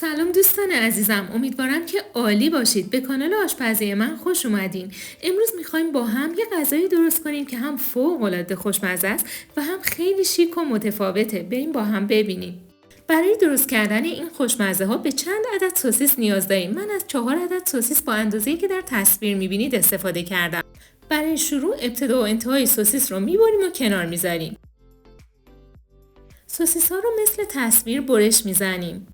سلام دوستان عزیزم، امیدوارم که عالی باشید. به کانال آشپزی من خوش اومدین. امروز میخوایم با هم یه غذایی درست کنیم که هم فوق‌العاده خوشمزه است و هم خیلی شیک و متفاوته. بریم با هم ببینیم. برای درست کردن این خوشمزه ها به چند عدد سوسیس نیاز داریم. من از 4 عدد سوسیس با اندازه‌ای که در تصویر میبینید استفاده کردم. برای شروع ابتدا و انتهای سوسیس رو میبریم و کنار میذاریم. سوسیس ها رو مثل تصویر برش میزنیم.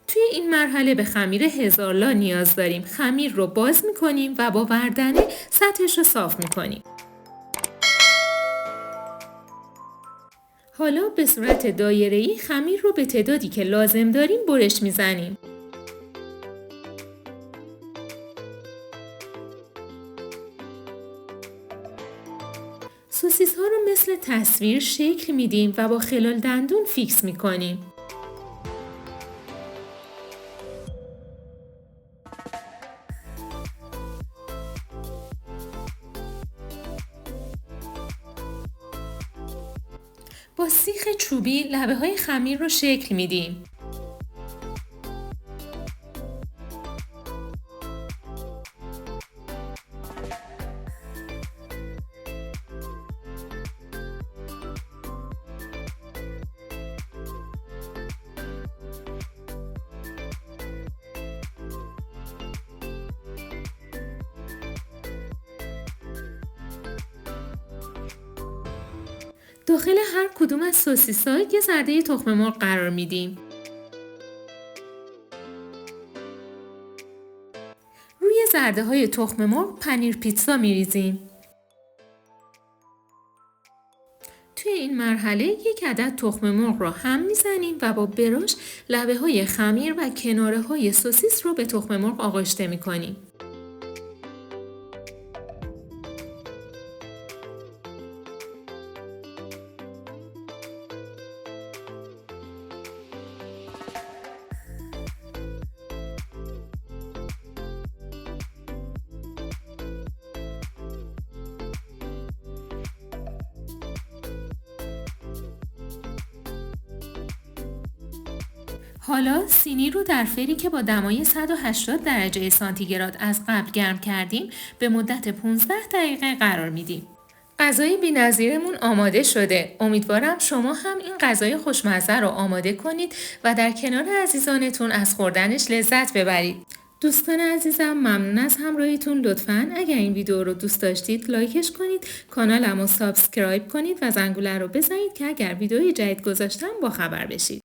توی این مرحله به خمیر هزارلا نیاز داریم. خمیر رو باز میکنیم و با وردنه سطحش رو صاف میکنیم. حالا به صورت دایره‌ای خمیر رو به تعدادی که لازم داریم برش میزنیم. سوسیس ها رو مثل تصویر شکل میدیم و با خلال دندون فیکس میکنیم. با سیخ چوبی لبه های خمیر رو شکل میدیم. داخل هر کدوم از سوسیس‌ها یه زرده تخم مرغ قرار میدیم. روی زرده های تخم مرغ پنیر پیتزا میریزیم. توی این مرحله یک عدد تخم مرغ را هم میزنیم و با براش لبه های خمیر و کناره های سوسیس رو به تخم مرغ آغشته میکنیم. حالا سینی رو در فری که با دمای 180 درجه سانتیگراد از قبل گرم کردیم به مدت 15 دقیقه قرار میدیم. غذای بی‌نظیرمون آماده شده. امیدوارم شما هم این غذای خوشمزه رو آماده کنید و در کنار عزیزانتون از خوردنش لذت ببرید. دوستان عزیزم ممنون از همراهیتون. لطفاً اگر این ویدیو رو دوست داشتید لایکش کنید، کانالمو سابسکرایب کنید و زنگوله رو بزنید که اگر ویدیوی جدید گذاشتم با خبر بشید.